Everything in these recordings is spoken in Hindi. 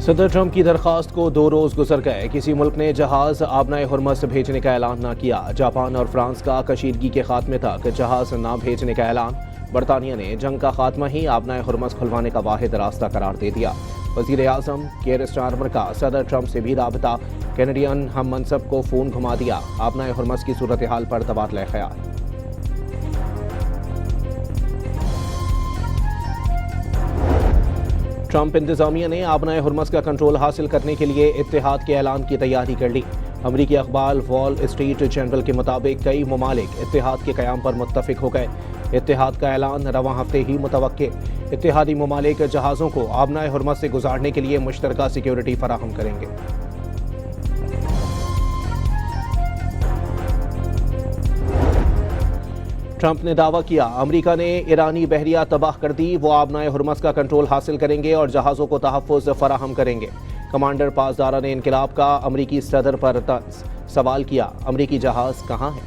सदर ट्रंप की दरखास्त को 2 रोज गुजर गए, किसी मुल्क ने जहाज आबनाए हुर्मस भेजने का ऐलान न किया। जापान और फ्रांस का कशीदगी के खात्मे तक जहाज न भेजने का ऐलान। बरतानिया ने जंग का खात्मा ही आबनाए हुर्मस खुलवाने का वाहिद रास्ता करार दे दिया। वजीर आजम केयर स्टारमर का सदर ट्रंप से भी राबता, कैनेडियन हम मनसब को फोन घुमा दिया। आबनाए हुर्मस की सूरत हाल पर तबादला ख्याल। ट्रंप इंतजामिया ने आबनाए हुर्मस का कंट्रोल हासिल करने के लिए इत्तेहाद के ऐलान की तैयारी कर ली। अमरीकी अखबार वॉल स्ट्रीट जर्नल के मुताबिक कई ममालिक इत्तेहाद के क़याम पर मुत्तफिक हो गए। इत्तेहाद का ऐलान रवां हफ्ते ही मुतवक्के। इत्तेहादी ममालिक जहाज़ों को आबनाए हुर्मस से गुजारने के लिए मुश्तरका सिक्योरिटी फराहम करेंगे। ट्रंप ने दावा किया, अमेरिका ने ईरानी बहरिया तबाह कर दी, वो आबनाए हुर्मस का कंट्रोल हासिल करेंगे और जहाज़ों को तहफ़्फ़ुज़ फराहम करेंगे। कमांडर पासदारा ने इनकलाब का अमरीकी सदर पर सवाल किया, अमरीकी जहाज़ कहाँ हैं?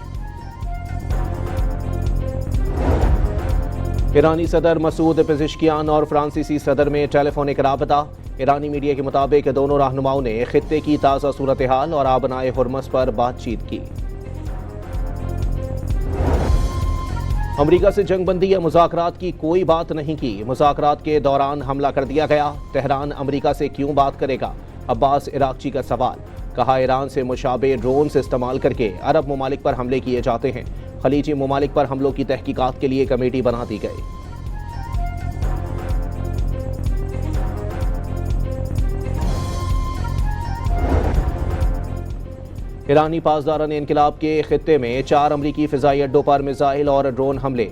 ईरानी सदर मसूद पेज़ेश्कियान और फ्रांसीसी सदर में टेलीफोनिक राबता। ईरानी मीडिया के मुताबिक दोनों रहनुमाओं ने खित्ते की ताज़ा सूरत हाल और आबनाए हुर्मस पर बातचीत की। अमरीका से जंगबंदी या मुज़ाकरात की कोई बात नहीं की। मुज़ाकरात के दौरान हमला कर दिया गया। तेहरान अमरीका से क्यों बात करेगा? अब्बास इराक़ची का सवाल। कहा, ईरान से मुशाबे ड्रोन से इस्तेमाल करके अरब ममालिक पर हमले किए जाते हैं। खलीजी ममालिक पर हमलों की तहकीकात के लिए कमेटी बना दी गई। ईरानी पासदारा ने इनकलाब के खित्ते में 4 अमरीकी फ़िज़ाई अड्डों पर मिसाइल और ड्रोन हमले।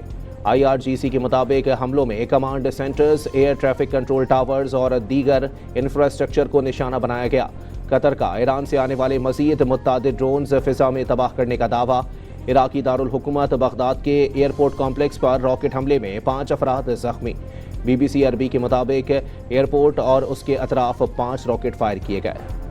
IRGC के मुताबिक हमलों में command centres, air traffic control towers और दीगर इंफ्रास्ट्रक्चर को निशाना बनाया गया। कतर का ईरान से आने वाले मज़ीद मुत्तादिद ड्रोन्स फ़िज़ा में तबाह करने का दावा। इराकी दारुल हुकूमत बगदाद के एयरपोर्ट कॉम्प्लेक्स पर रॉकेट हमले में 5 अफराद ज़ख्मी। BBC अरबी के मुताबिक एयरपोर्ट और उसके अतराफ 5 रॉकेट फायर किए गए।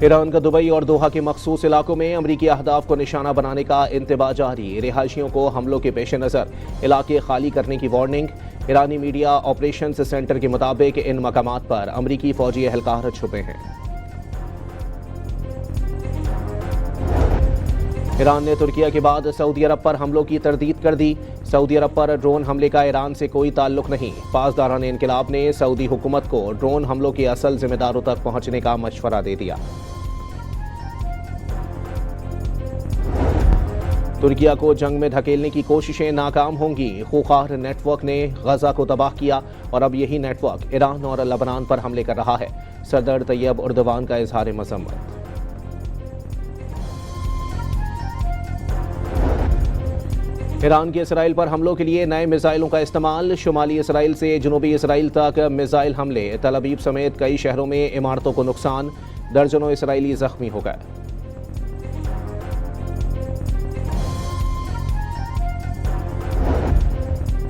ईरान का दुबई और दोहा के मखसूस इलाकों में अमरीकी अहदाफ को निशाना बनाने का इंतबा जारी। रिहायशियों को हमलों के पेश नज़र इलाके खाली करने की वार्निंग। ईरानी मीडिया ऑपरेशंस सेंटर के मुताबिक इन मकामात पर अमरीकी फौजी एहलकार छुपे हैं। ईरान ने तुर्किया के बाद सऊदी अरब पर हमलों की तरदीद कर दी। सऊदी अरब पर ड्रोन हमले का ईरान से कोई ताल्लुक नहीं। पासदारा ने इनकलाब ने सऊदी हुकूमत को ड्रोन हमलों के असल जिम्मेदारों तक पहुंचने का मशवरा दे दिया। तुर्किया को जंग में धकेलने की कोशिशें नाकाम होंगी। खूंखार नेटवर्क ने गजा को तबाह किया और अब यही नेटवर्क ईरान और लबनान पर हमले कर रहा है। सदर तैयब उर्दवान का इजहार मज़म्मत। ईरान के इसराइल पर हमलों के लिए नए मिसाइलों का इस्तेमाल। शुमाली इसराइल से जनूबी इसराइल तक मिसाइल हमले। तल अवीव समेत कई शहरों में इमारतों को नुकसान। दर्जनों इसराइली जख्मी हो गए।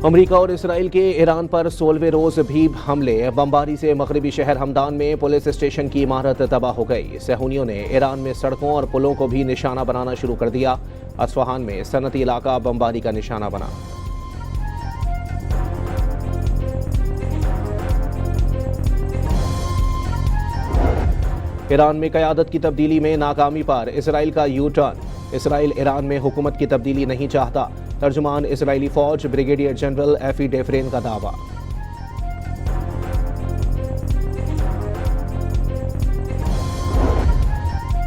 अमेरिका और इसराइल के ईरान पर 16वें रोज भी हमले। बमबारी से मगरबी शहर हमदान में पुलिस स्टेशन की इमारत तबाह हो गई। सहूनियों ने ईरान में सड़कों और पुलों को भी निशाना बनाना शुरू कर दिया। अस्फहान में सनती इलाका बमबारी का निशाना बना। ईरान में क़यादत की तब्दीली में नाकामी पर इसराइल का यू टर्न। इसराइल ईरान में हुकूमत की तब्दीली नहीं चाहता। तर्जुमान इसराइली फ़ौज ब्रिगेडियर जनरल एफी डेफरेन का दावा।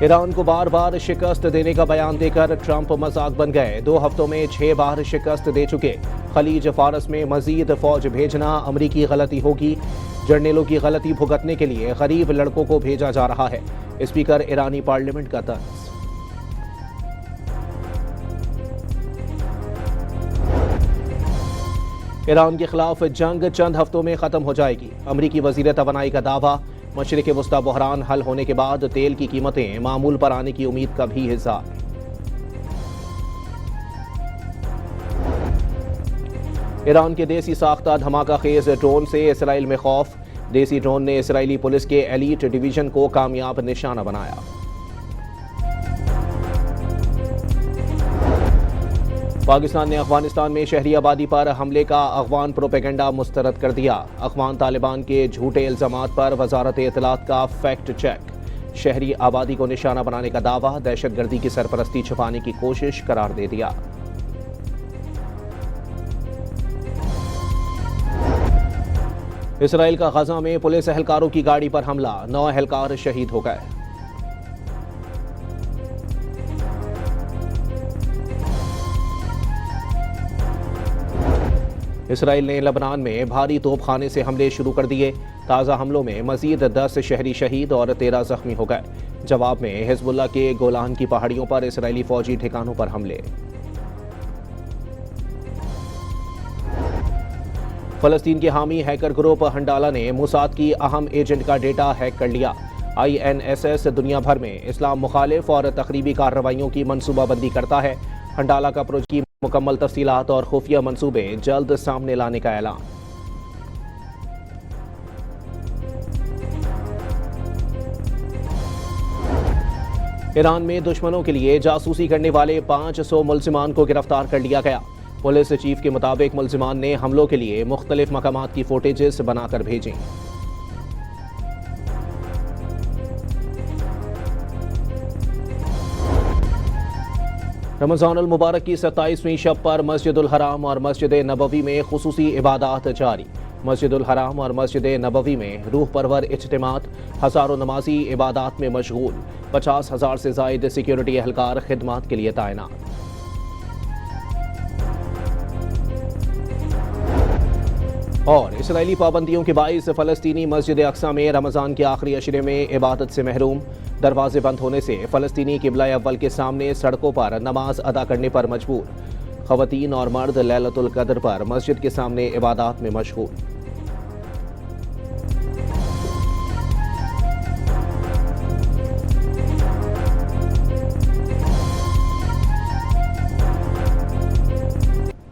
ईरान को बार बार शिकस्त देने का बयान देकर ट्रंप मजाक बन गए। 2 हफ्तों में 6 बार शिकस्त दे चुके। खलीज फारस में मजीद फौज भेजना अमरीकी गलती होगी। जर्नेलों की गलती भुगतने के लिए गरीब लड़कों को भेजा जा रहा है। स्पीकर ईरानी पार्लियामेंट का तर्ज। ईरान के खिलाफ जंग चंद हफ्तों में खत्म हो जाएगी। अमरीकी वजीर तवानाई का दावा। मशरिक़ वस्ता बहरान हल होने के बाद तेल की कीमतें मामूल पर आने की उम्मीद का भी इज़हार। ईरान के देसी साख्ता धमाका खेज ड्रोन से इसराइल में खौफ। देसी ड्रोन ने इसराइली पुलिस के एलीट डिवीजन को कामयाब निशाना बनाया। पाकिस्तान ने अफगानिस्तान में शहरी आबादी पर हमले का अफगान प्रोपेगेंडा मुस्तरद कर दिया। अफगान तालिबान के झूठे इल्जामात पर वजारत इत्तलात का फैक्ट चेक। शहरी आबादी को निशाना बनाने का दावा दहशतगर्दी की सरपरस्ती छुपाने की कोशिश करार दे दिया। इसराइल का गजा में पुलिस एहलकारों की गाड़ी पर हमला, 9 एहलकार शहीद हो गए। इसराइल ने लबनान में भारी तोपखाने से हमले शुरू कर दिए। ताज़ा हमलों में मजीद 10 शहरी शहीद और 13 जख्मी हो गए। जवाब में हिजबुल्लाह के गोलान की पहाड़ियों पर इसराइली फौजी ठिकानों पर हमले। फलस्तीन के हामी हैकर ग्रुप हंडाला ने मोसाद की अहम एजेंट का डेटा हैक कर लिया। INSS दुनिया भर में इस्लाम मुखालिफ और तकरीबी कार्रवाइयों की मनसूबाबंदी करता है। हंडाला का प्रोजेक्ट की मुकम्मल तफसीलात और खुफिया मंसूबे जल्द सामने लाने का ऐलान। ईरान में दुश्मनों के लिए जासूसी करने वाले 500 मुल्जिमान को गिरफ्तार कर लिया गया। पुलिस चीफ के मुताबिक मुल्जिमान ने हमलों के लिए मुख्तलिफ मकामात की फुटेजेस बनाकर भेजी। रमज़ान अल मुबारक की 27वीं शब पर मस्जिदुल हराम और मस्जिद नबवी में खुसूसी इबादात जारी। मस्जिदुल हराम और मस्जिद नबवी में रूह परवर इज्तिमात, हज़ारों नमाजी इबादात में मशगूल, 50,000 से ज़ायद सिक्योरिटी एहलकार खिदमात के लिए तैनात। और इसराइली पाबंदियों के बाइस फ़लस्तीनी मस्जिद अक्सा में रमज़ान के आखिरी अशरे में इबादत से महरूम। दरवाजे बंद होने से फ़लस्तीनी किबला अव्वल के सामने सड़कों पर नमाज अदा करने पर मजबूर। ख़वातीन और मर्द लैलतुल क़द्र पर मस्जिद के सामने इबादत में मशगूल।